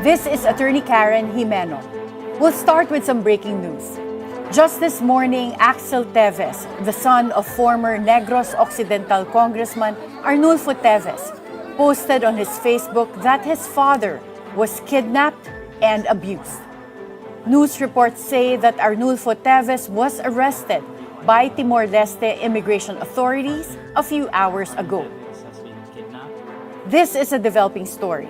This is Attorney Karen Jimeno. We'll start with some breaking news. Just this morning, Axel Teves, the son of former Negros Occidental Congressman Arnulfo Teves, posted on his Facebook that his father was kidnapped and abused. News reports say that Arnulfo Teves was arrested by Timor-Leste immigration authorities a few hours ago. This is a developing story.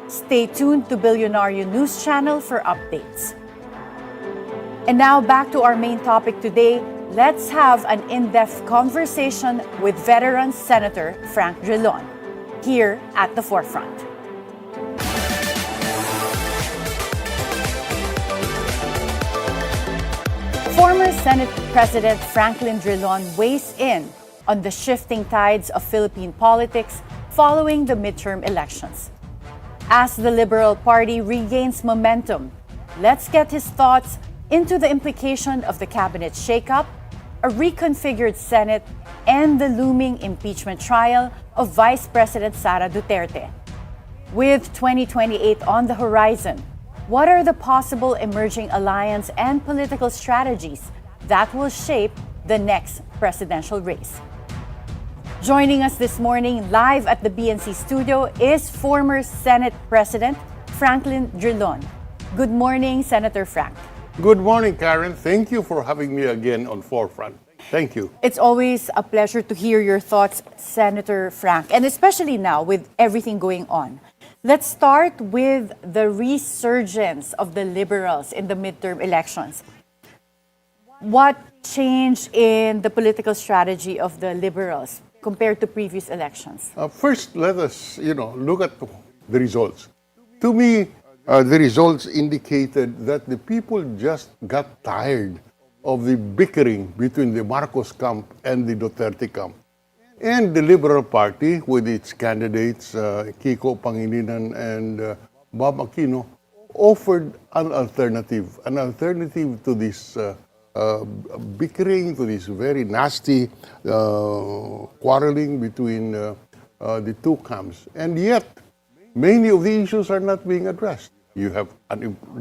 Stay tuned to Bilyonaryo News Channel for updates. And now back to our main topic today. Let's have an in-depth conversation with veteran Senator Frank Drilon, here at the forefront. Former Senate President Franklin Drilon weighs in on the shifting tides of Philippine politics following the midterm elections. As the Liberal Party regains momentum, let's get his thoughts into the implication of the cabinet shakeup, a reconfigured Senate, and the looming impeachment trial of Vice President Sara Duterte. With 2028 on the horizon, what are the possible emerging alliance and political strategies that will shape the next presidential race? Joining us this morning live at the BNC studio is former Senate President Franklin Drilon. Good morning, Senator Frank. Good morning, Karen. Thank you for having me again on Forefront. Thank you. It's always a pleasure to hear your thoughts, Senator Frank, and especially now with everything going on. Let's start with the resurgence of the Liberals in the midterm elections. What changed in the political strategy of the Liberals compared to previous elections? First, let us, look at the results. To me, the results indicated that the people just got tired of the bickering between the Marcos camp and the Duterte camp. And the Liberal Party, with its candidates, Kiko Pangilinan and Bob Aquino, offered an alternative to this bickering, to this very nasty quarreling between the two camps. And yet, many of the issues are not being addressed. You have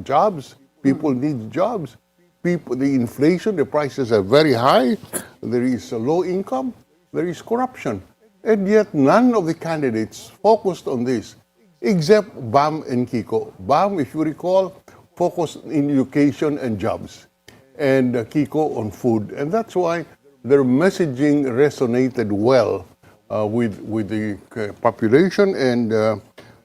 jobs, people need jobs. The inflation, the prices are very high. There is a low income. There is corruption. And yet none of the candidates focused on this, except Bam and Kiko. Bam, if you recall, focused in education and jobs, and Kiko on food. And that's why their messaging resonated well with the population.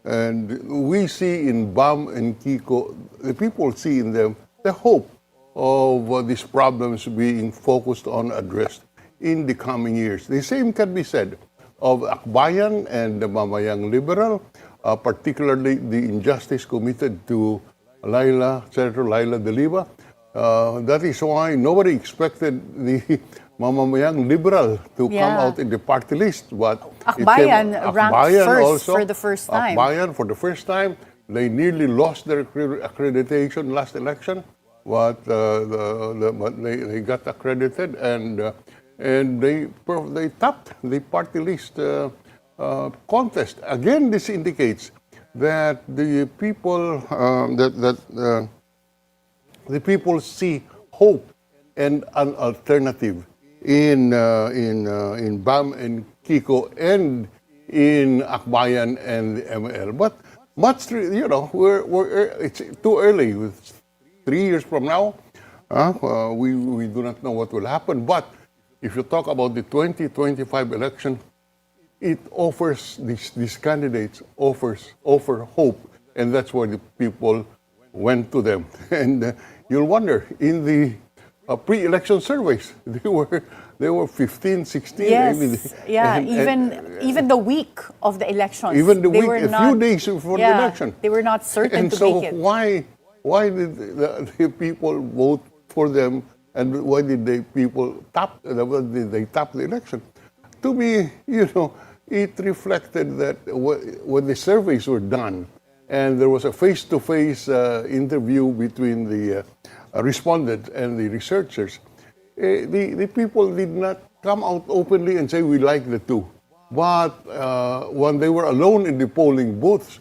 And we see in Bam and Kiko, the people see in them the hope of these problems being focused on, addressed in the coming years. The same can be said of Akbayan and the Mamayang Liberal, particularly the injustice committed to Senator Laila De Lima. That is why nobody expected the Mamamayang Liberal to come out in the party list. But Akbayan ranked first for the first time. Akbayan for the first time. They nearly lost their accreditation last election, but they got accredited and they topped the party list contest. Again, this indicates that the people the people see hope and an alternative in Bam and Kiko and in Akbayan and the ML. But it's too early. It's 3 years from now, we do not know what will happen. But if you talk about the 2025 election, it offers, these candidates offer hope, and that's why the people went to them. And you'll wonder, in the pre-election surveys, they were 15, 16. Yes, even the week of the elections. Even the week, a few days before the election. They were not certain to make it. And so why did the people vote for them, and why did they tap the election? To me, it reflected that when the surveys were done, and there was a face-to-face interview between the respondents and the researchers, the people did not come out openly and say we like the two. But when they were alone in the polling booths,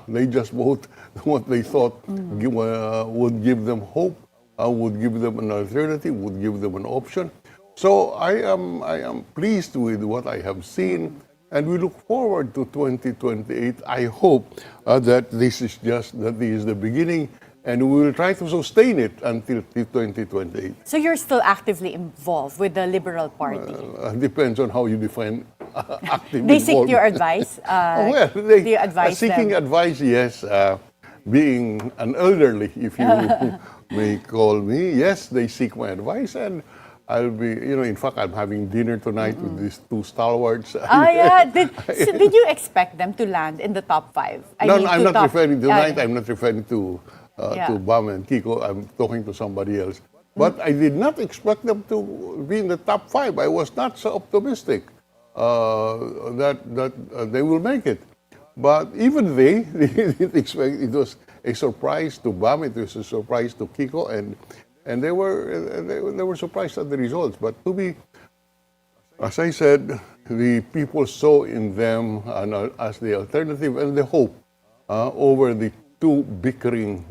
they just vote what they thought would give them hope, would give them an alternative, would give them an option. So I am pleased with what I have seen, and we look forward to 2028. I hope that this is the beginning, and we will try to sustain it until 2028. So you're still actively involved with the Liberal Party? Depends on how you define active They seek involvement. your advice? Well, Do you advise seeking them? advice, yes. Being an elderly, if you may call me, yes, they seek my advice, and I'll be, in fact, I'm having dinner tonight with these two stalwarts. Yeah. Did you expect them to land in the top 5? No, I'm not referring to tonight. I'm not referring to Yeah. Bam and Kiko. I'm talking to somebody else. But I did not expect them to be in the top 5. I was not so optimistic that they will make it. But even they didn't expect. It was a surprise to Bam. It was a surprise to Kiko, and they were surprised at the results. But as I said, the people saw in them as the alternative and the hope over the two bickering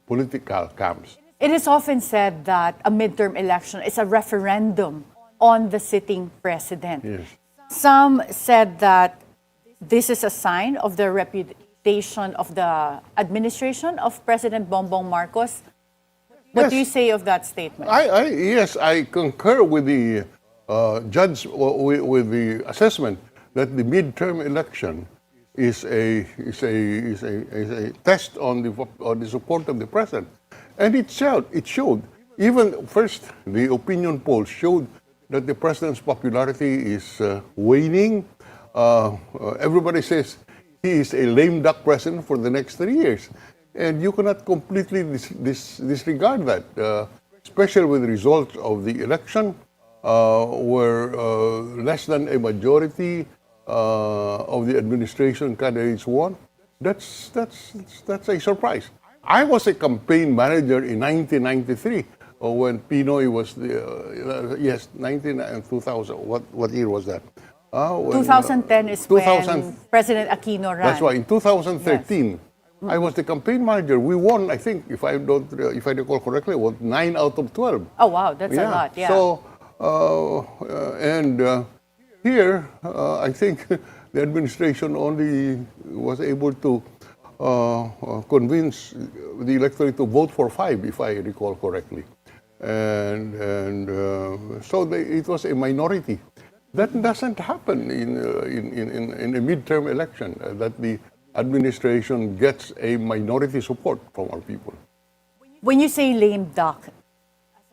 political camps. It is often said that a midterm election is a referendum on the sitting president. Yes. Some said that this is a sign of the reputation of the administration of President Bongbong Marcos. What do you say of that statement? Yes, I concur with the judge, with the assessment that the midterm election is a test on the support of the president, and it showed. Even first, the opinion polls showed that the president's popularity is waning. Everybody says he is a lame duck president for the next 3 years. And you cannot completely disregard that, especially with the results of the election, where less than a majority of the administration candidates won. That's a surprise. I was a campaign manager in 1993 when Pinoy was the 2000. What year was that? 2010 is when President Aquino ran. That's why in 2013. Yes. I was the campaign manager. We won, I think, if I recall correctly, 9 out of 12. Oh wow, that's a lot. Yeah. So, here, I think the administration only was able to convince the electorate to vote for 5, if I recall correctly, and so it was a minority. That doesn't happen in a midterm election. That the administration gets a minority support from our people. When you say lame duck,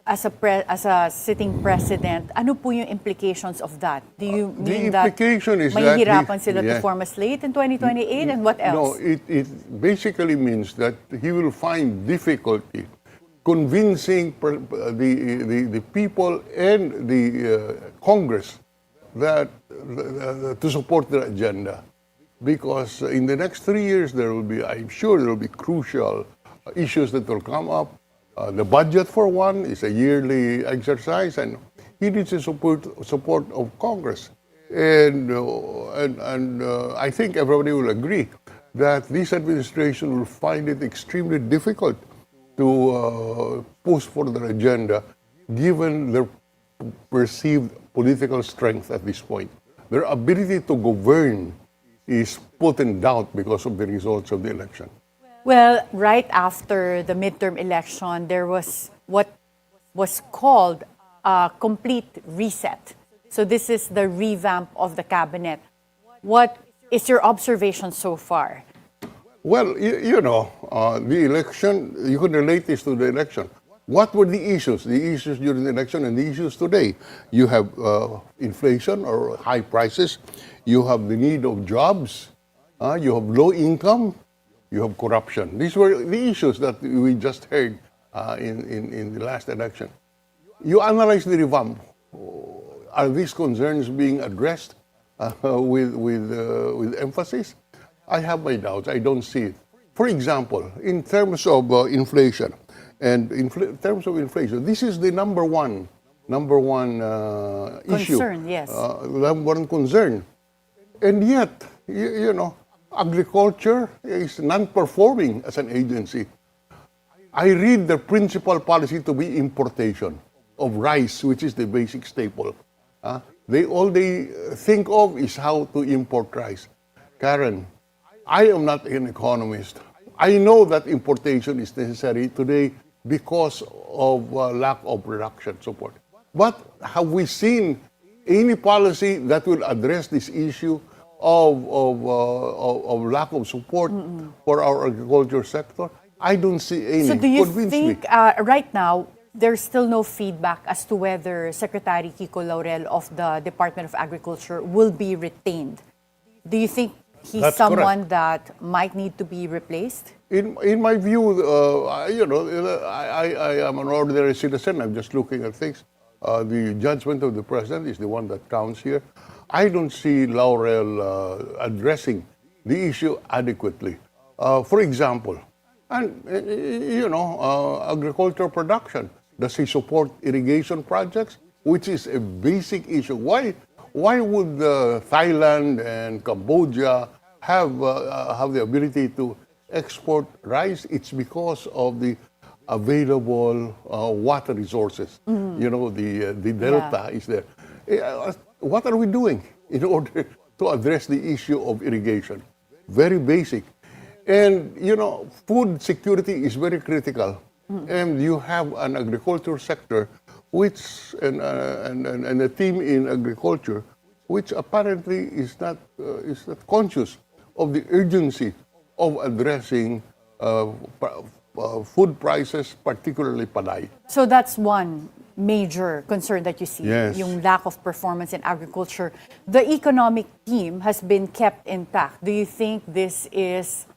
as a sitting president, ano po yung implications of that? Do you mean that mahihirapan sila to form a slate in 2028, and what else? No, it basically means that he will find difficulty convincing the people and the Congress that to support their agenda. Because in the next 3 years, I'm sure there will be crucial issues that will come up. The budget, for one, is a yearly exercise, and he needs the support of Congress. And I think everybody will agree that this administration will find it extremely difficult to push for their agenda, given their perceived political strength at this point. Their ability to govern is put in doubt because of the results of the election. Well, right after the midterm election, there was what was called a complete reset. So this is the revamp of the cabinet. What is your observation so far? Well, the election, you can relate this to the election. What were the issues? The issues during the election and the issues today. You have inflation or high prices. You have the need of jobs. You have low income. You have corruption. These were the issues that we just heard in the last election. You analyze the revamp. Are these concerns being addressed with emphasis? I have my doubts. I don't see it. For example, in terms of inflation, terms of inflation, this is the number one issue. Concern, yes. Number one concern. And yet, agriculture is non-performing as an agency. I read the principal policy to be importation of rice, which is the basic staple. All they think of is how to import rice. Karen, I am not an economist. I know that importation is necessary today because of lack of production support. But have we seen any policy that will address this issue of lack of support for our agriculture sector? I don't see any. So do you Convince think me. right now there's still no feedback as to whether Secretary Kiko Laurel of the Department of Agriculture will be retained? Do you think he's That's someone that might need to be replaced? In my view, I am an ordinary citizen. I'm just looking at things. The judgment of the president is the one that counts here. I don't see Laurel addressing the issue adequately. For example, agricultural production. Does he support irrigation projects, which is a basic issue? Why would Thailand and Cambodia have the ability to export rice? It's because of the available water resources. The delta is there. What are we doing in order to address the issue of irrigation? Very basic. And, food security is very critical. And you have an agriculture sector and a team in agriculture which apparently is not conscious of the urgency of addressing food prices, particularly palay. So that's one major concern that you see, Yes. yung lack of performance in agriculture. The economic team has been kept intact. Do you think this is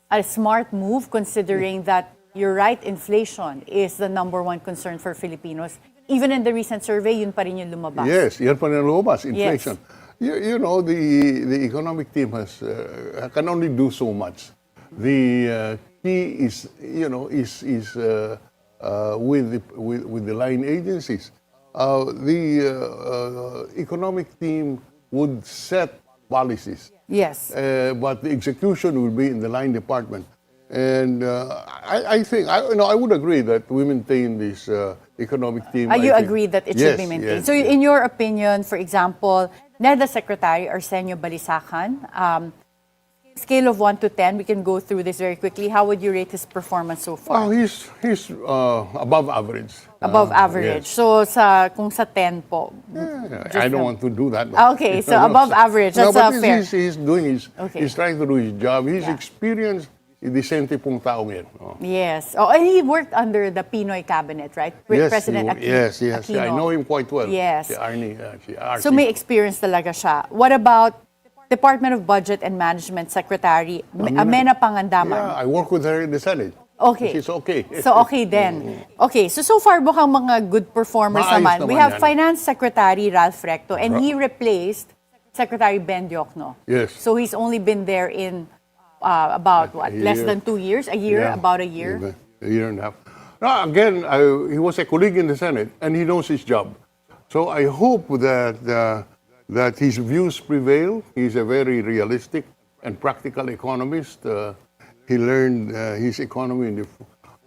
a smart move considering that you're right, inflation is the number one concern for Filipinos? Even in the recent survey, yun pa rin yung lumabas. Yes, yan pa rin lumabas, inflation. Yes. The economic team can only do so much. The key is with the line agencies. The economic team would set policies. Yes. But the execution will be in the line department. And I think, I would agree that we maintain this economic team. You agree that it should be maintained. Yes, So in your opinion, for example, NEDA Secretary Arsenio Balisacan, scale of 1 to 10, we can go through this very quickly. How would you rate his performance so far? Oh, he's above average. Above average. Yes. So kung sa 10 po. I don't want to do that. Okay, so above average. That's but fair. He's doing Okay. he's trying to do his job. He's Yeah. experienced, decente pong taong yan. Oh. Yes. Oh, and he worked under the Pinoy cabinet, right? With Yes, President yes. Aquino. I know him quite well. Yes. Si Arnie. So may experience talaga siya. What about Department of Budget and Management Secretary Amena Pangandaman? Yeah, I work with her in the Senate. Okay. She's okay. So okay din. Okay, so far mukhang mga good performers Maayos naman. We naman have yan. Finance Secretary Ralph Recto and he replaced Secretary Ben Diokno. Yes. So he's only been there in about what? A Less year. than 2 years? A year? Yeah. About a year? A year and a half. Now, again, he was a colleague in the Senate, and he knows his job. So I hope that his views prevail. He's a very realistic and practical economist. He learned his economy in the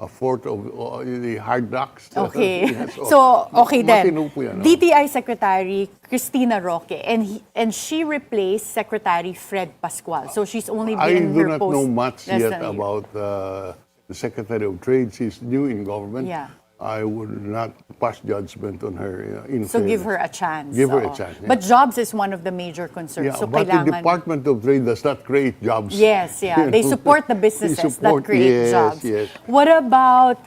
fort of the hard knocks. Okay. Yes, So, okay then. matino po yan, oh. DTI Secretary Cristina Roque, and she replaced Secretary Fred Pascual. So she's only been I in do her not post know much less yet than a year. about the Secretary of Trade. She's new in government. Yeah. I would not pass judgment on her. So give her a chance. Give her a oo. chance, yeah. But jobs is one of the major concerns. Yeah, So but the kailangan... Department of Trade does not create jobs. Yes, yeah. They support the businesses that create yes, jobs. Yes. What about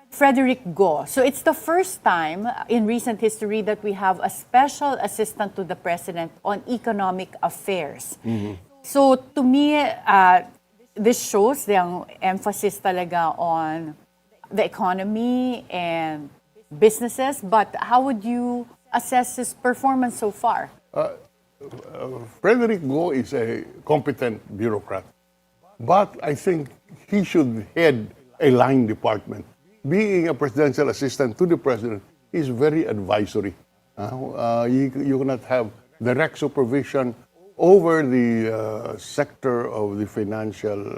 Frederick Go? So it's the first time in recent history that we have a special assistant to the president on economic affairs. So to me, this shows the emphasis talaga on the economy and businesses. But how would you assess his performance so far? Frederick Go is a competent bureaucrat, but I think he should head a line department. Being a presidential assistant to the president is very advisory. You cannot have direct supervision over the sector of the financial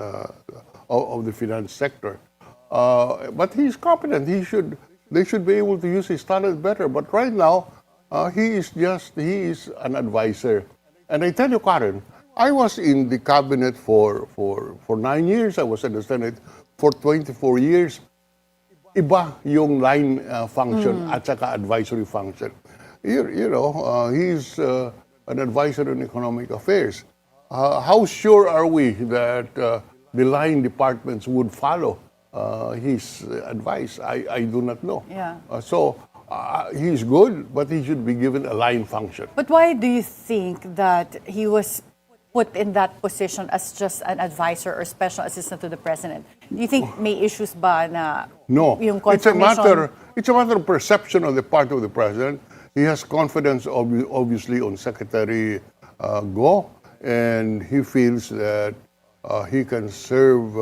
of the finance sector. But he's competent. They should be able to use his talent better. But right now, he is an advisor. And I tell you, Karen, I was in the cabinet for 9 years. I was in the Senate for 24 years. Iba yung line function at saka advisory function. He's an advisor on economic affairs. How sure are we that the line departments would follow his advice? I do not know. Yeah. He's good, but he should be given a line function. But why do you think that he was put in that position as just an advisor or special assistant to the president? Do you think may issues ba na No, yung it's a confirmation? matter of perception on the part of the president. He has confidence, obviously, on Secretary Go, and he feels that he can serve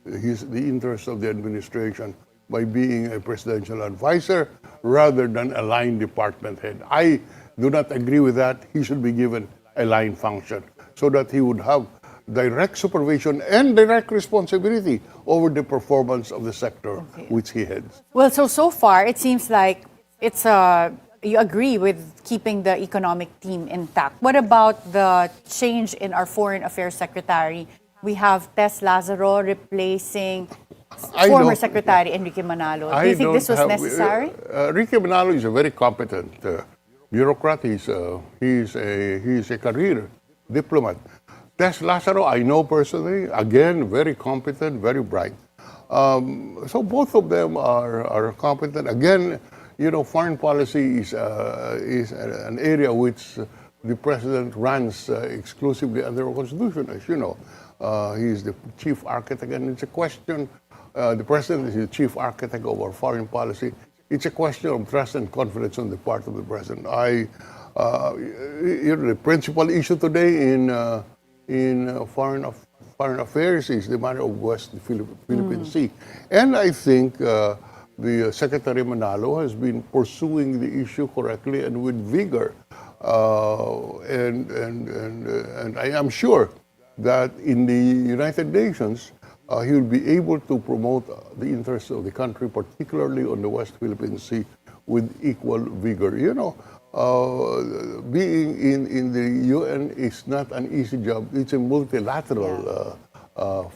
the interests of the administration by being a presidential advisor rather than a line department head. I do not agree with that. He should be given a line function so that he would have direct supervision and direct responsibility over the performance of the sector which he heads. Well, so far it seems like it's you agree with keeping the economic team intact. What about the change in our foreign affairs secretary? We have Tess Lazaro replacing former Secretary Enrique Manalo. Do you think this was necessary? Enrique Manalo is a very competent bureaucrat. He's a career diplomat. Tess Lazaro, I know personally. Again, very competent, very bright. So both of them are competent. Again, foreign policy is an area which the president runs exclusively under our constitution, as you know. He's the chief architect, and it's a question. The president is the chief architect of our foreign policy. It's a question of trust and confidence on the part of the president. The principal issue today in foreign affairs is the matter of West Philippine Sea, and I think the Secretary Manalo has been pursuing the issue correctly and with vigor, and I am sure that in the United Nations, he will be able to promote the interests of the country, particularly on the West Philippine Sea, with equal vigor. Being in the UN is not an easy job. It's a multilateral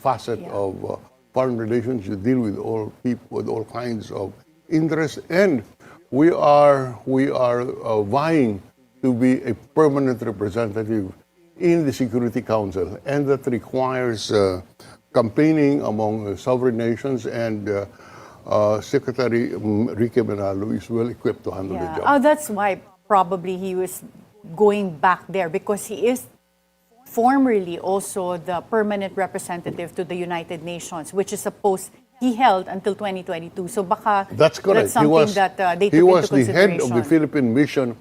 facet of foreign relations. You deal with all people, with all kinds of interests, and we are vying to be a permanent representative in the Security Council, and that requires campaigning among sovereign nations, and Secretary Enrique Manalo is well equipped to handle the job. Oh, that's why probably he was going back there, because he is formerly also the permanent representative to the United Nations, which is a post he held until 2022. So baka that's correct. That's something that they took he was into the head of the Philippine mission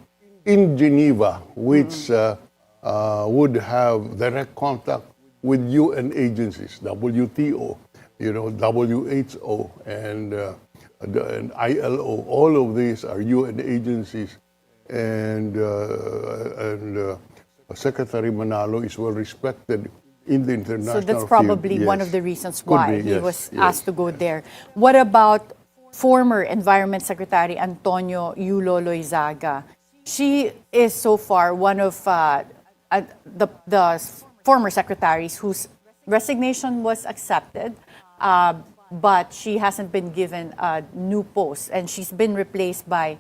in Geneva, which would have direct contact with UN agencies, WTO, WHO, and ILO. All of these are UN agencies, and Secretary Manalo is well respected in the international field. So that's probably one of the reasons why he was asked to go there. Yes. What about former Environment Secretary Antonio Yulo Loizaga? She is so far one of the former secretaries whose resignation was accepted, but she hasn't been given a new post, and she's been replaced by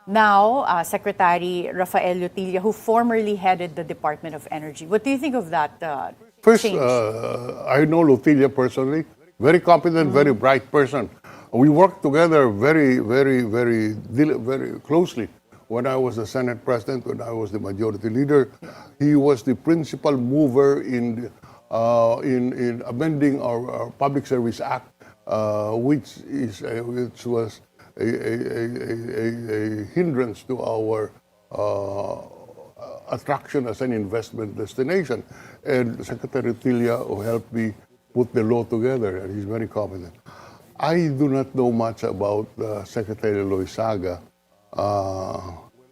now Secretary Rafael Lutilla, who formerly headed the Department of Energy. What do you think of that First, change? I know Lutilla personally, very competent, very bright person. We worked together very closely. When I was the Senate President, when I was the Majority Leader, he was the principal mover in amending our Public Service Act, which was a hindrance to our attraction as an investment destination. And Secretary Tilia helped me put the law together, and he's very competent. I do not know much about Secretary Loizaga.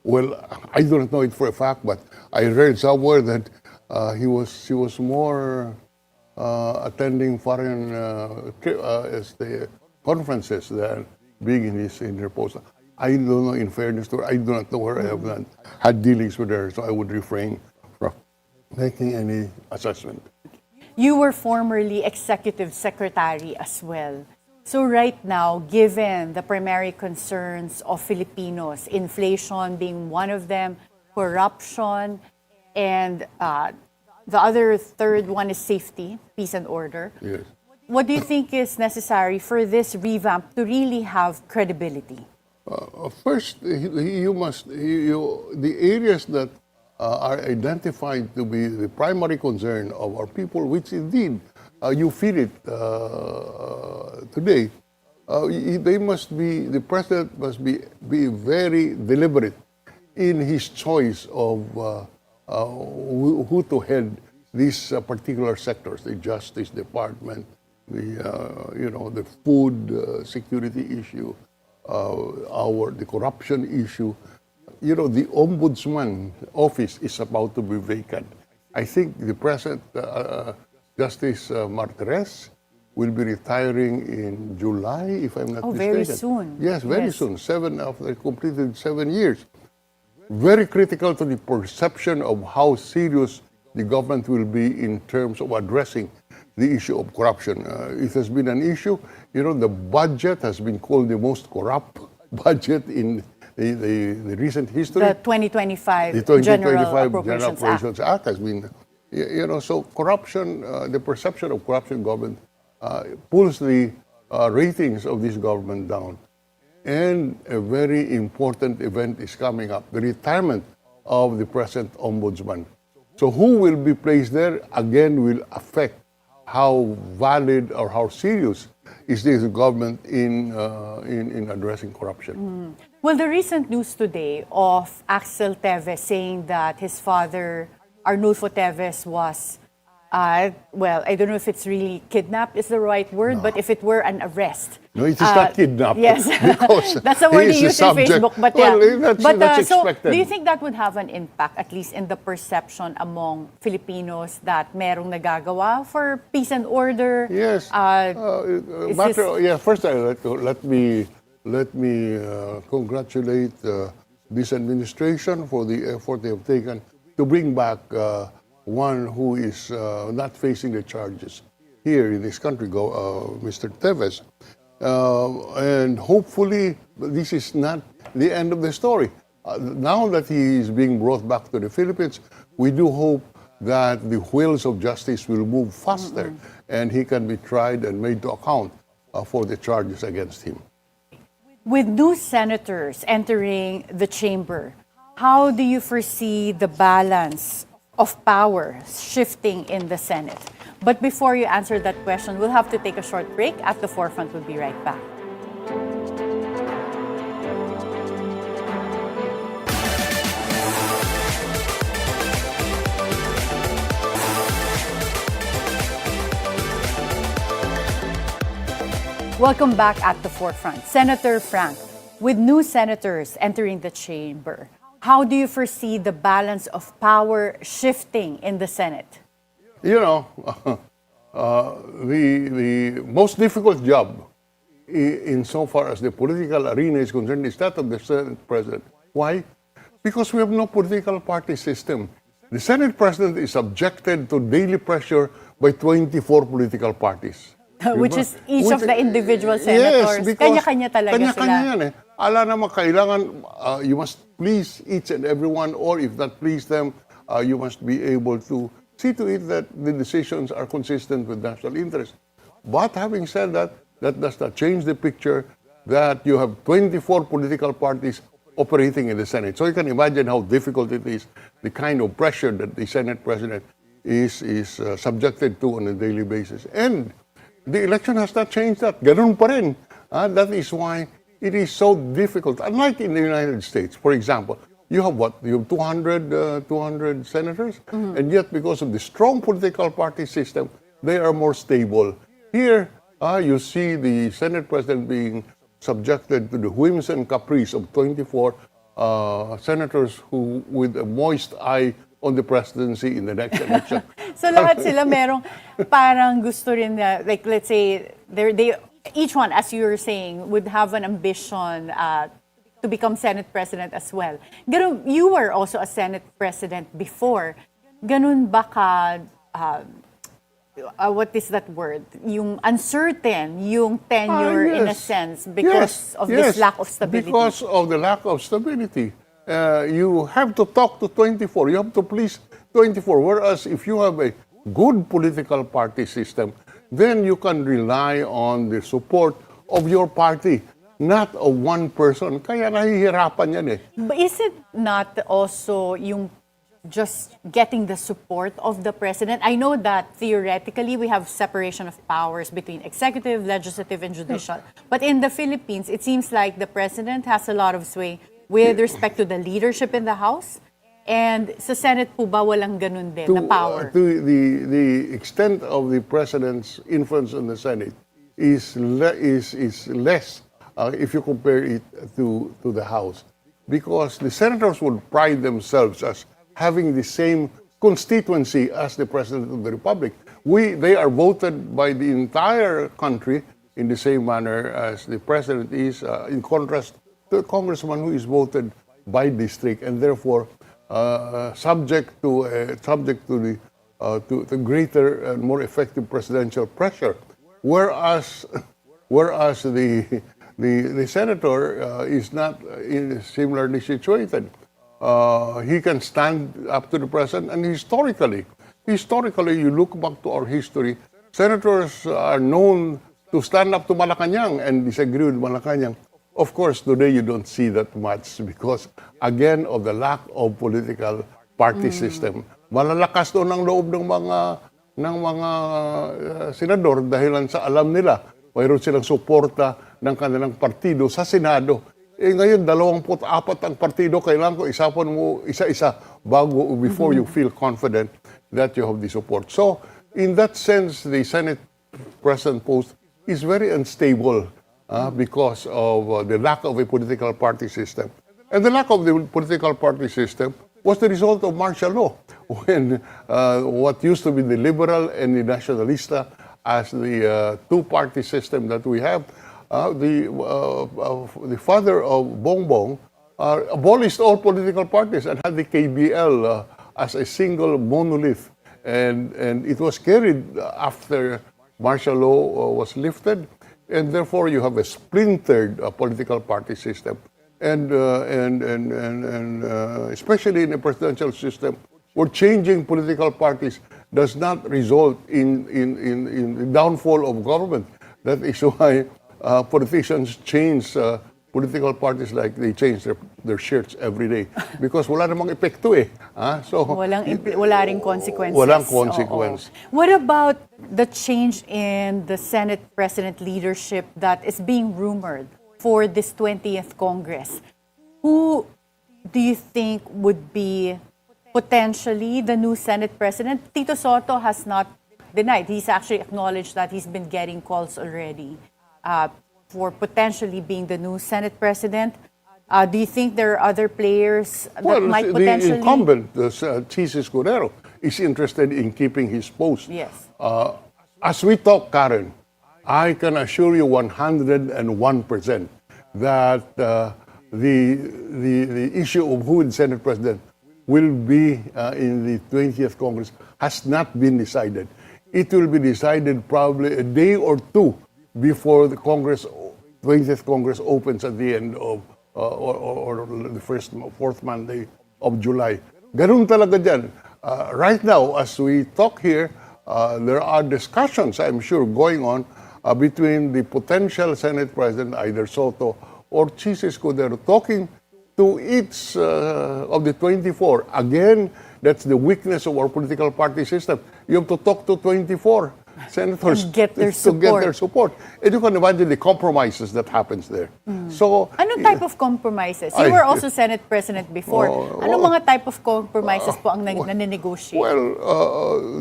Well, I do not know it for a fact, but I read somewhere that She was more attending foreign conferences than being in her post. I don't know, in fairness to her, I do not know her. I have not had dealings with her, so I would refrain from making any assessment. You were formerly executive secretary as well. So right now, given the primary concerns of Filipinos, inflation being one of them, corruption, and the other third one is safety, peace and order. Yes. What do you think is necessary for this revamp to really have credibility? First, the areas that are identified to be the primary concern of our people, which indeed you feel it today, the president must be very deliberate in his choice of who to head these particular sectors, the Justice Department, the food security issue, the corruption issue. The Ombudsman office is about to be vacant. I think the present Justice Martirez will be retiring in July, if I'm not mistaken. Very soon. Yes, very soon. After completed 7 years. Very critical to the perception of how serious the government will be in terms of addressing the issue of corruption. It has been an issue. The budget has been called the most corrupt budget in the recent history. The 2025, the 2025 General Appropriations Act has been, so corruption, the perception of corruption in government pulls the ratings of this government down. And a very important event is coming up, the retirement of the present ombudsman. So who will be placed there, again, will affect how valid or how serious is this government in addressing corruption. Well, the recent news today of Axel Teves saying that his father, Arnulfo Teves, was, I don't know if it's really kidnapped is the right word, but if it were an arrest. No, it is not kidnapped. Yes, because that's the word he used in Facebook. But that's so expected. do you think that would have an impact, at least in the perception among Filipinos, that merong nagagawa for peace and order? Yes. First, let me congratulate this administration for the effort they have taken to bring back one who is not facing the charges here in this country, Mr. Teves. And hopefully, this is not the end of the story. Now that he is being brought back to the Philippines, we do hope that the wheels of justice will move faster and he can be tried and made to account for the charges against him. With new senators entering the chamber, how do you foresee the balance of power shifting in the Senate? But before you answer that question, we'll have to take a short break. At the Forefront, we'll be right back. Welcome back at the Forefront. Senator Frank, with new senators entering the chamber, how do you foresee the balance of power shifting in the Senate? The most difficult job insofar as the political arena is concerned is that of the Senate President. Why? Because we have no political party system. The Senate President is subjected to daily pressure by 24 political parties. Which is each of the individual senators. Yes, kanya-kanya talaga kanya-kanya sila. yan eh. Ala naman kailangan, you must please each and everyone, or if not please them, you must be able to see to it that the decisions are consistent with national interest. But having said that, that does not change the picture that you have 24 political parties operating in the Senate. So you can imagine how difficult it is, the kind of pressure that the Senate President is subjected to on a daily basis. And the election has not changed that. Ganun pa rin. That is why it is so difficult. Unlike in the United States, for example, you have what? You have 200 senators, and yet because of the strong political party system, they are more stable. Here, you see the Senate President being subjected to the whims and caprice of 24 senators who, with a moist eye, on the presidency in the next election. So lahat sila merong parang gusto rin na, like let's say, each one, as you were saying, would have an ambition to become Senate President as well. Ganun, you were also a Senate President before. Ganun ba ka, what is that word? Yung uncertain, yung tenure in a sense because of this lack of stability. Because of the lack of stability. You have to talk to 24. You have to please 24. Whereas if you have a good political party system, then you can rely on the support of your party, not of one person. Kaya nahihirapan yan eh. But is it not also yung just getting the support of the president? I know that theoretically we have separation of powers between executive, legislative, and judicial. But in the Philippines, it seems like the president has a lot of sway with respect to the leadership in the House. And sa Senate po ba walang ganun din na power? The extent of the president's influence in the Senate is less if you compare it to the House. Because the senators would pride themselves as having the same constituency as the President of the Republic. They are voted by the entire country in the same manner as the President is, in contrast to a congressman who is voted by district and therefore subject to the greater and more effective presidential pressure. Whereas the senator is not similarly situated. He can stand up to the president, and historically, you look back to our history, senators are known to stand up to Malacanang and disagree with Malacanang. Of course, today you don't see that much because, again, of the lack of political party system. Malalakas doon ang loob ng mga senador dahilan sa alam nila mayroon silang suporta ng kanilang partido sa Senado. Ngayon, 24 ang partido, kailangan ko isapan mo isa-isa before you feel confident that you have the support. So, in that sense, the Senate President post is very unstable because of the lack of a political party system. And the lack of the political party system was the result of martial law, when what used to be the liberal and the nationalista as the two-party system that we have, the father of Bongbong abolished all political parties and had the KBL as a single monolith. And it was carried after martial law was lifted, and therefore you have a splintered political party system. And especially in a presidential system, where changing political parties does not result in the downfall of government. That is why politicians change political parties like they change their shirts every day. Because wala namang epekto eh. So, wala ring consequences. Walang consequence. What about the change in the Senate President leadership that is being rumored for this 20th Congress? Who do you think would be potentially the new Senate President? Tito Soto has not denied. He's actually acknowledged that he's been getting calls already for potentially being the new Senate President. Do you think there are other players that might potentially... the incumbent, Chis Escudero, is interested in keeping his post. Yes. As we talk, Karen, I can assure you 101% that the issue of who the Senate President will be in the 20th Congress has not been decided. It will be decided probably a day or two before the 20th Congress opens at the end of, or the fourth Monday of July. Ganun talaga dyan. Right now, as we talk here, there are discussions, I'm sure, going on between the potential Senate President, either Soto or Chis Escudero, talking to each of the 24. Again, that's the weakness of our political party system. You have to talk to 24 senators to get their support. And you can imagine the compromises that happens there. So, anong type of compromises? You were also Senate President before. Anong mga type of compromises po ang naninegotiate? Well,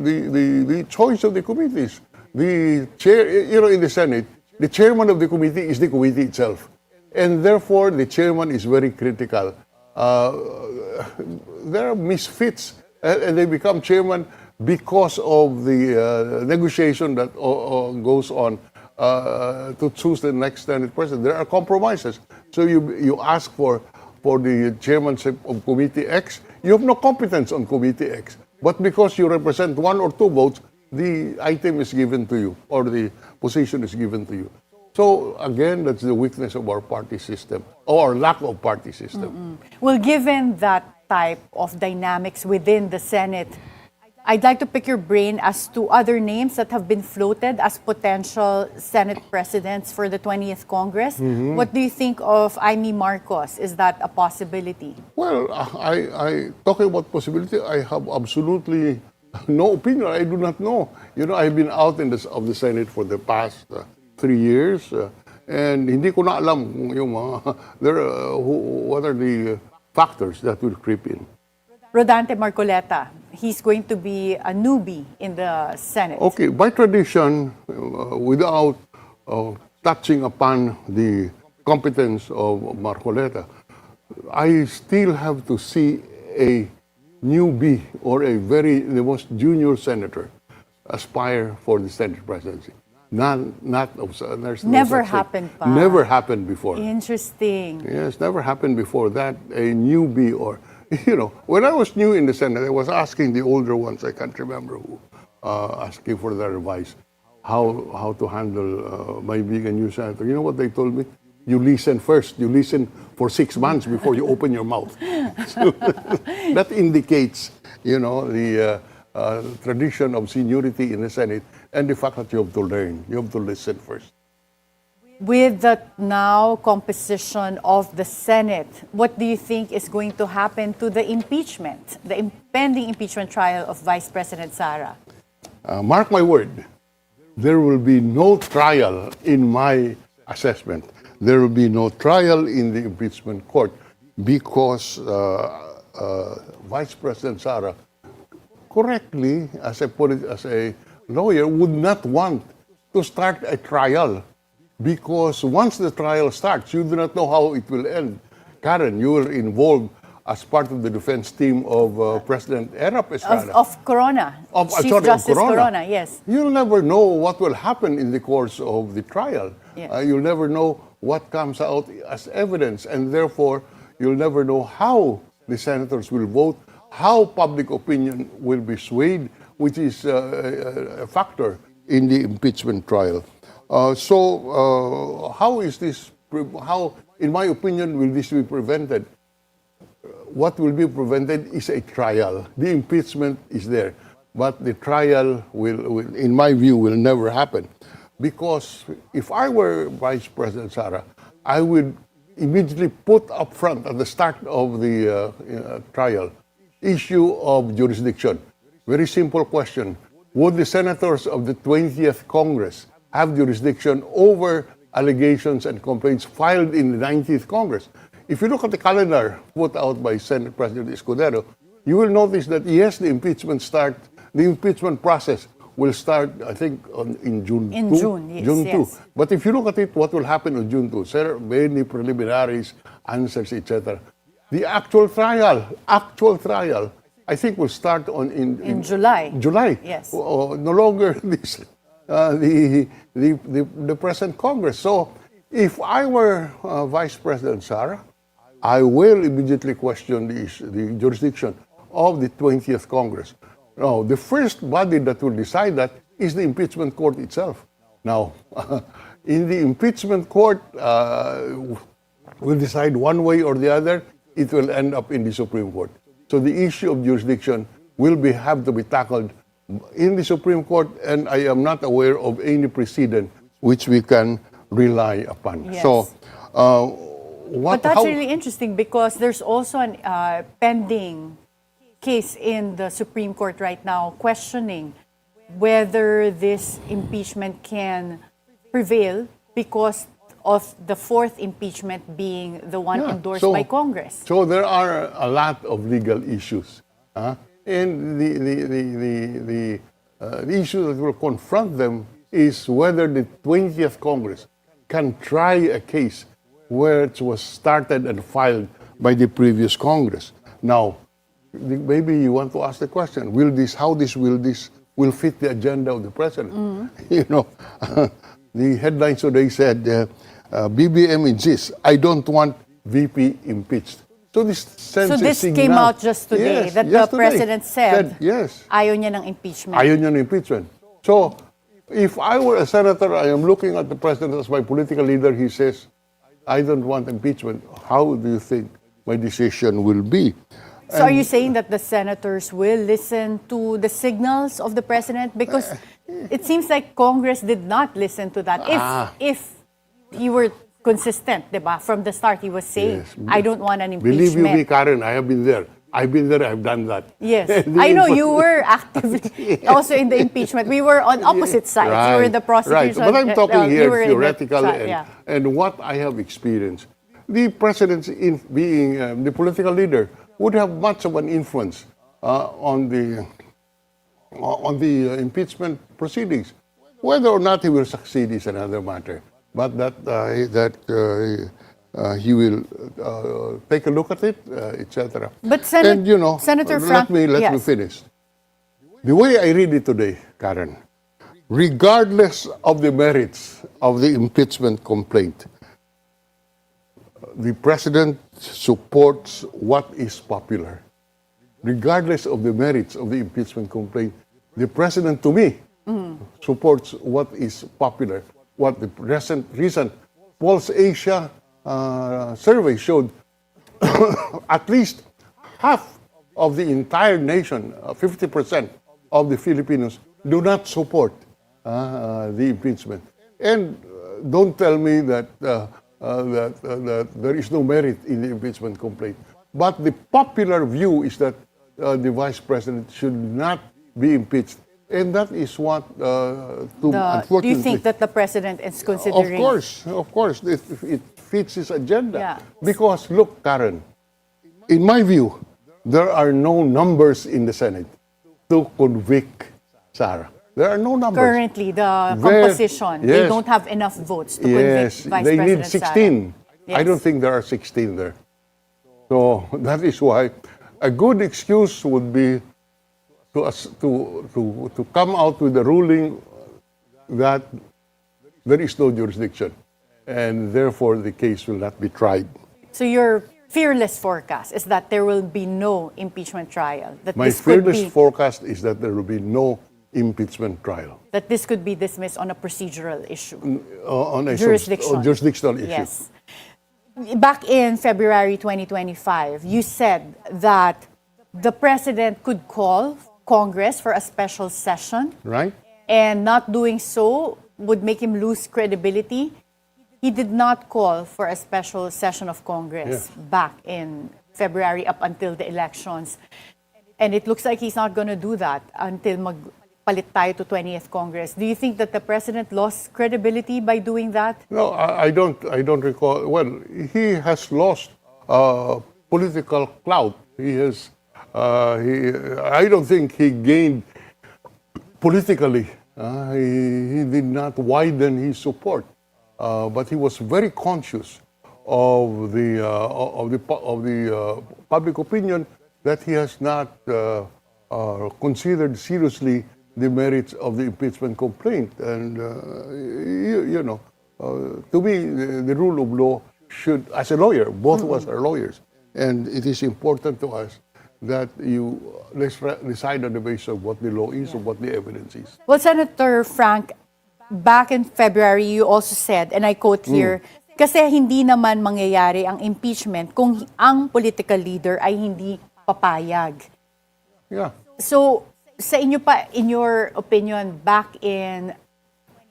the choice of the committees. The chair, in the Senate, the chairman of the committee is the committee itself. And therefore, the chairman is very critical. There are misfits And they become chairman because of the negotiation that goes on to choose the next Senate president. There are compromises. So you ask for the chairmanship of Committee X. You have no competence on Committee X. But because you represent 1 or 2 votes, the item is given to you, or the position is given to you. So again, that's the weakness of our party system, or lack of party system. Well, given that type of dynamics within the Senate, I'd like to pick your brain as to other names that have been floated as potential Senate presidents for the 20th Congress. What do you think of Imee Marcos? Is that a possibility? Well, I talking about possibility, I have absolutely no opinion. I do not know. You know, I've been out of the Senate for the past 3 years, and hindi ko na alam kung yung mga, what are the factors that will creep in. Rodante Marcoleta, he's going to be a newbie in the Senate. Okay, by tradition, without touching upon the competence of Marcoleta, I still have to see a newbie or the most junior senator aspire for the Senate presidency. There's no Never such thing. happened pa. Never happened before. Interesting. Yes, never happened before that, a newbie or, you know, when I was new in the Senate, I was asking the older ones, I can't remember who, asking for their advice, how to handle my being a new senator. You know what they told me? You listen first. You listen for 6 months before you open your mouth. So, that indicates, you know, the tradition of seniority in the Senate and the fact that you have to learn. You have to listen first. With the now composition of the Senate, what do you think is going to happen to the impeachment, the impending impeachment trial of Vice President Sara? Mark my word, there will be no trial in my assessment. There will be no trial in the impeachment court because Vice President Sara, correctly, as a lawyer, would not want to start a trial. Because once the trial starts, you do not know how it will end. Karen, you were involved as part of the defense team of President Erap Estrada. Of Corona. Chief Justice Corona, yes. You'll never know what will happen in the course of the trial. Yeah. You'll never know what comes out as evidence, and therefore, you'll never know how the senators will vote, how public opinion will be swayed, which is a factor in the impeachment trial. How is this, in my opinion, will this be prevented? What will be prevented is a trial. The impeachment is there, but the trial will, in my view, will never happen. Because if I were Vice President Sara, I would immediately put up front at the start of the trial, issue of jurisdiction. Very simple question. Would the senators of the 20th Congress have jurisdiction over allegations and complaints filed in the 19th Congress? If you look at the calendar put out by Senate President Escudero, you will notice that yes, the impeachment process will start, I think, in June 2. In June, yes, June 2. yes. But if you look at it, what will happen on June 2? There are many preliminaries, answers, etc. The actual trial, I think will start in July. July. Yes. No longer this, the present Congress. So if I were Vice President Sara, I will immediately question the jurisdiction of the 20th Congress. Now, the first body that will decide that is the impeachment court itself. Now, in the impeachment court, will decide one way or the other, it will end up in the Supreme Court. So the issue of jurisdiction will have to be tackled in the Supreme Court, and I am not aware of any precedent which we can rely upon. Yes. So, But that's really interesting because there's also a pending case in the Supreme Court right now questioning whether this impeachment can prevail because of the fourth impeachment being the one endorsed by Congress. So there are a lot of legal issues. And the issue that will confront them is whether the 20th Congress can try a case where it was started and filed by the previous Congress. Now, maybe you want to ask the question: will this will fit the agenda of the president? You know, the headlines today said, BBM insists, I don't want VP impeached. So this sends So a this signal. came out just today Yes, that the yesterday. president said yes, ayaw niya ng impeachment. ayaw niya ng impeachment. So, if I were a senator, I am looking at the president as my political leader, he says, I don't want impeachment. How do you think my decision will be? So are you saying that the senators will listen to the signals of the president? Because it seems like Congress did not listen to that. If he were consistent, diba? From the start, he was saying, Yes. I don't want an Believe impeachment. you me, Karen, I have been there. I've been there, I've done that. Yes. The I know impo- you were actively also in the impeachment. We were on opposite sides. You were in the prosecution. Right. But I'm talking you here were in the theoretically side, yeah. and what I have experienced. The president, in being the political leader, would have much of an influence on the impeachment proceedings. Whether or not he will succeed is another matter. But that he will take a look at it, etc. But And you know, Senator let Frank, me yes. finish. The way I read it today, Karen, regardless of the merits of the impeachment complaint, the president supports what is popular. Regardless of the merits of the impeachment complaint, the president, to me, supports what is popular. What the recent Pulse Asia survey showed, at least half of the entire nation, 50% of the Filipinos, do not support the impeachment. And don't tell me that there is no merit in the impeachment complaint. But the popular view is that the vice president should not be impeached. And that is what, unfortunately... Do you think that the president is considering... Of course, it fits his agenda. Yeah. Because, look, Karen, in my view, there are no numbers in the Senate to convict Sara. There are no numbers. Currently, the composition, they yes. don't have enough votes to convict Vice they President need 16. Sara. I don't think there are 16 there. So that is why a good excuse would be to come out with a ruling that there is no jurisdiction, and therefore the case will not be tried. So your fearless forecast is that there will be no impeachment trial. That My this could fearless be, forecast is that there will be no impeachment trial that this could be dismissed on a procedural issue. on a Jurisdiction. jurisdictional issue. Yes. Back in February 2025, you said that the president could call Congress for a special session, Right? and not doing so would make him lose credibility. He did not call for a special session of Congress back in February up until the elections. And it looks like he's not going to do that until magpalit tayo to 20th Congress. Do you think that the president lost credibility by doing that? No, I don't recall. Well, he has lost political clout. He has. I don't think he gained politically. He did not widen his support, but he was very conscious of the public opinion that he has not considered seriously the merits of the impeachment complaint. And you know, to me, the rule of law should, as a lawyer, both of us are lawyers, and it is important to us that you decide on the basis of what the law is, or what the evidence is. Well, Senator Frank, back in February, you also said, and I quote here, kasi hindi naman mangyayari ang impeachment kung ang political leader ay hindi papayag. Yeah. So, sa inyo pa, in your opinion, back in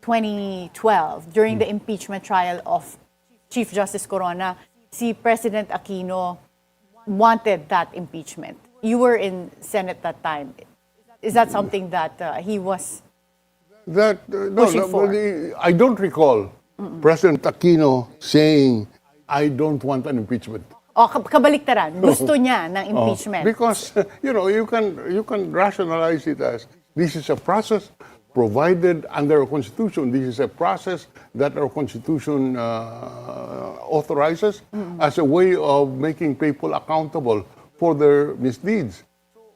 2012, during the impeachment trial of Chief Justice Corona, si President Aquino wanted that impeachment. You were in Senate that time. Is that something that he was pushing for? I don't recall President Aquino saying, I don't want an impeachment. O, kabaliktaran, gusto niya ng impeachment. Because, you know, you can rationalize it as, this is a process provided under our Constitution. This is a process that our Constitution authorizes as a way of making people accountable for their misdeeds.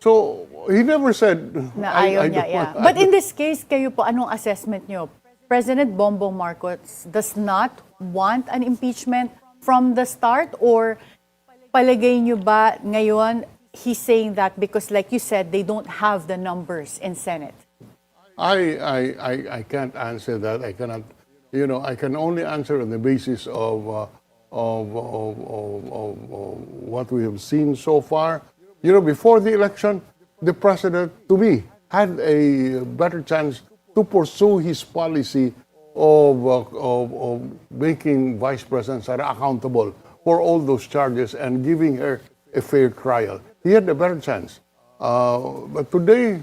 So he never said, Na ayaw niya, don't yeah. want- But in this case, kayo po, anong assessment niyo? President Bongbong Marcos does not want an impeachment from the start, or palagay niyo ba ngayon he's saying that because, like you said, they don't have the numbers in Senate? I can't answer that. I cannot, I can only answer on the basis of what we have seen so far. Before the election, the president, to me, had a better chance to pursue his policy of making Vice President Sara accountable for all those charges and giving her a fair trial. He had a better chance. But today,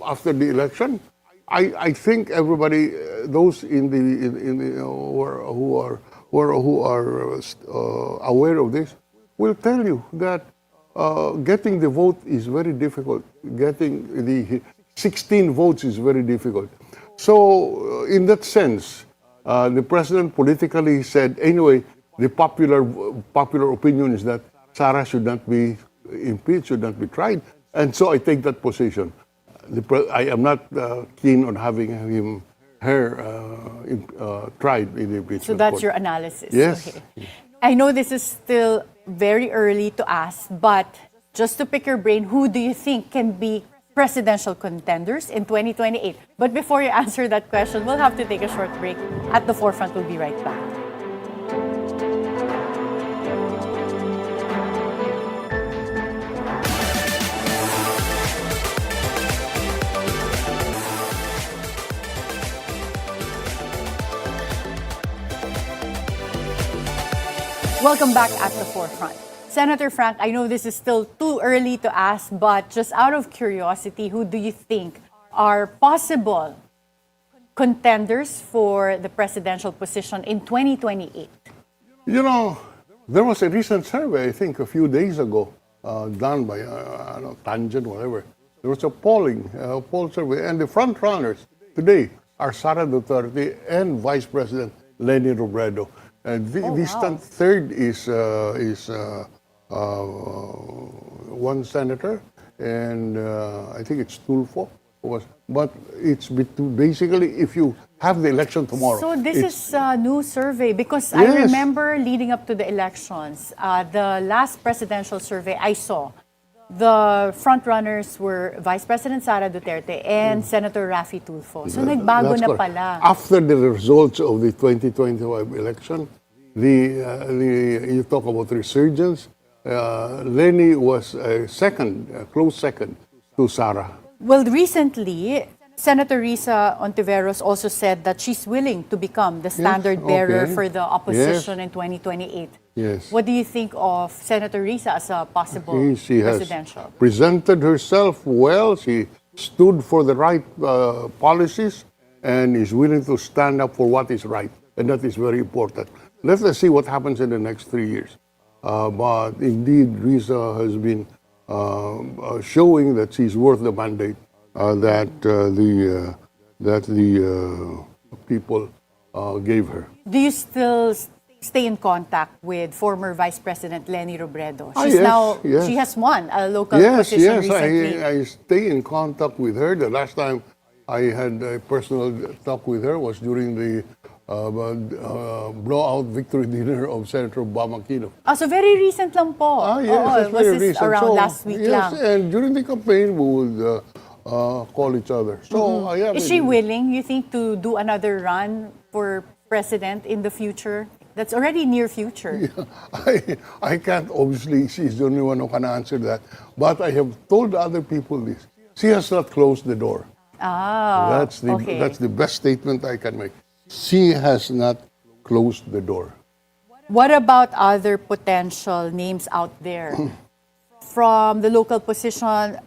after the election, I think everybody, those in the who are aware of this, will tell you that getting the vote is very difficult. Getting the 16 votes is very difficult. So, in that sense, the president politically said, anyway, the popular opinion is that Sara should not be impeached, should not be tried. And so I take that position. I am not keen on having her tried in the impeachment. So that's court. your analysis. Yes. Okay. I know this is still very early to ask, but just to pick your brain, who do you think can be presidential contenders in 2028? But before you answer that question, we'll have to take a short break. At the Forefront, we'll be right back. Welcome back at the Forefront. Senator Frank, I know this is still too early to ask, but just out of curiosity, who do you think are possible contenders for the presidential position in 2028? There was a recent survey, I think, a few days ago, done by Tangent, whatever. There was a poll survey, and the front runners today are Sara Duterte and Vice President Leni Robredo. And this third is one senator, and I think it's Tulfo. But it's basically, if you have the election tomorrow. So this is a new survey because Yes. I remember leading up to the elections, the last presidential survey I saw, the front runners were Vice President Sara Duterte and Senator Raffy Tulfo. So nagbago That's na correct. pala. After the results of the 2025 election, you talk about resurgence, Leni was a close second to Sara. Well, recently, Senator Risa Ontiveros also said that she's willing to become the standard bearer okay. for the opposition in 2028. Yes. What do you think of Senator Risa as a possible She has presidential? presented herself well. She stood for the right policies and is willing to stand up for what is right. And that is very important. Let us see what happens in the next 3 years. But indeed, Risa has been showing that she's worth the mandate that the people gave her. Do you still stay in contact with former Vice President Leni Robredo? She's Yes. She has won a local Yes, position recently. I stay in contact with her. The last time I had a personal talk with her was during the blowout victory dinner of Senator Bamakino. So very recent lang po. Yes, Oo, that's was very this recent. around So, last week yes, lang? and during the campaign, we would call each other. So, Is she willing, you think, to do another run for president in the future? That's already near future. I can't, obviously, she's the only one who can answer that. But I have told other people this. She has not closed the door. That's the best statement I can make. She has not closed the door. What about other potential names out there? From the local position,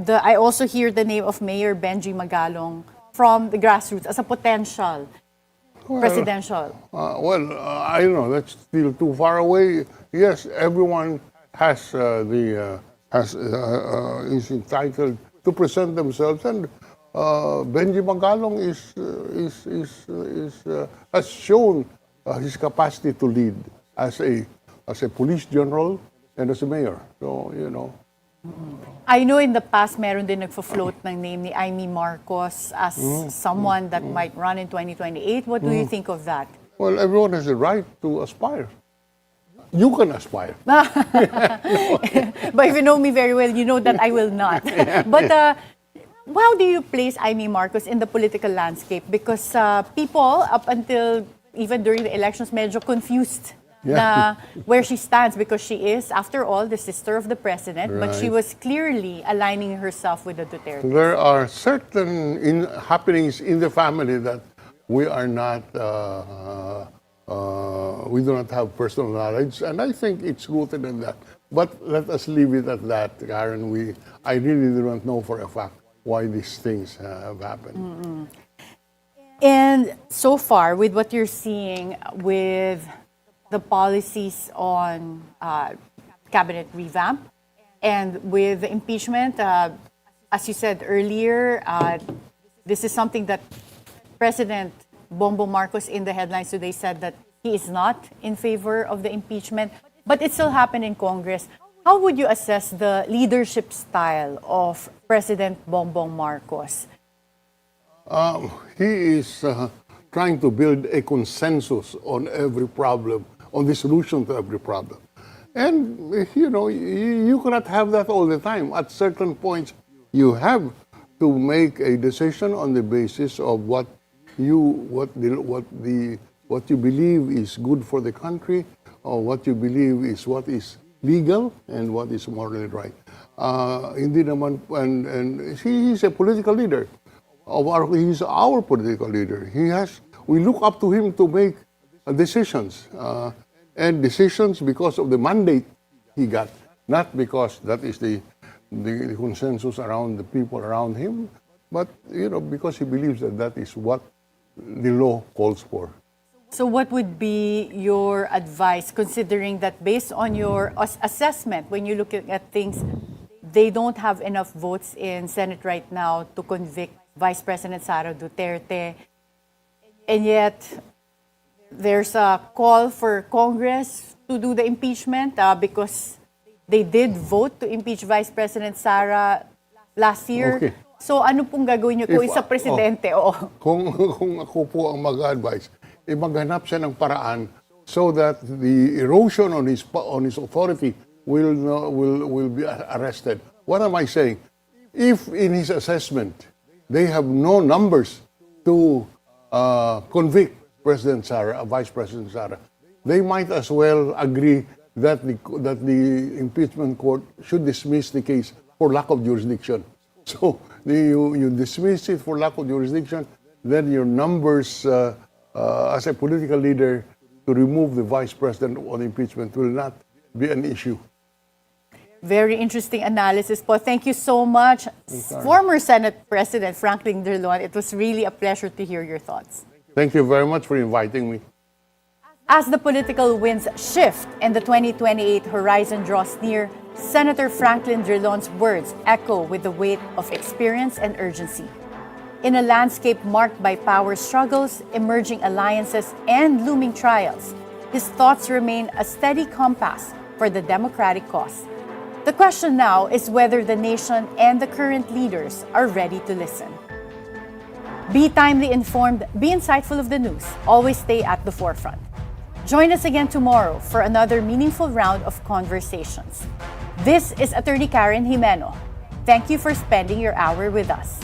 I also hear the name of Mayor Benji Magalong from the grassroots as a potential presidential. I don't know. That's still too far away. Yes, everyone has is entitled to present themselves, and Benji Magalong has shown his capacity to lead as a police general and as a mayor. So I know in the past, meron din nagfo-float ng name ni Amy Marcos as someone that might run in 2028. What do you think of that? Well, everyone has the right to aspire. You can aspire. But if you know me very well, you know that I will not. But how do you place Amy Marcos in the political landscape? Because people, up until even during the elections, medyo confused na where she stands, because she is, after all, the sister of the president, but she was clearly aligning herself with the Duterte. There are certain happenings in the family that we are not, we do not have personal knowledge, and I think it's rooted in that. But let us leave it at that, Karen. I really do not know for a fact why these things have happened. And so far, with what you're seeing with the policies on cabinet revamp and with the impeachment, as you said earlier, this is something that President Bongbong Marcos in the headlines today said that he is not in favor of the impeachment, but it still happened in Congress. How would you assess the leadership style of President Bongbong Marcos? He is trying to build a consensus on every problem, on the solution to every problem. And, you cannot have that all the time. At certain points, you have to make a decision on the basis of what you believe is good for the country, or what you believe is what is legal and what is morally right. Hindi naman, and he is a political leader. He's our political leader. We look up to him to make decisions, and decisions because of the mandate he got, not because that is the consensus around the people around him, but because he believes that that is what the law calls for. So what would be your advice, considering that based on your assessment, when you look at things, they don't have enough votes in Senate right now to convict Vice President Sara Duterte, and yet there's a call for Congress to do the impeachment because they did vote to impeach Vice President Sara last year. Okay. So ano pong gagawin niyo kung isa presidente? Kung ako po ang mag-advise, maghanap siya ng paraan so that the erosion on his authority will be arrested. What am I saying? If in his assessment they have no numbers to convict President Sara, Vice President Sara, they might as well agree that the impeachment court should dismiss the case for lack of jurisdiction. So you dismiss it for lack of jurisdiction, then your numbers as a political leader to remove the Vice President on impeachment will not be an issue. Very interesting analysis po. Thank you so much, former Senate President Franklin Drilon. It was really a pleasure to hear your thoughts. Thank you very much for inviting me. As the political winds shift and the 2028 horizon draws near, Senator Franklin Drilon's words echo with the weight of experience and urgency. In a landscape marked by power struggles, emerging alliances, and looming trials, his thoughts remain a steady compass for the democratic cause. The question now is whether the nation and the current leaders are ready to listen. Be timely informed, be insightful of the news, always stay at the forefront. Join us again tomorrow for another meaningful round of conversations. This is Attorney Karen Jimeno. Thank you for spending your hour with us.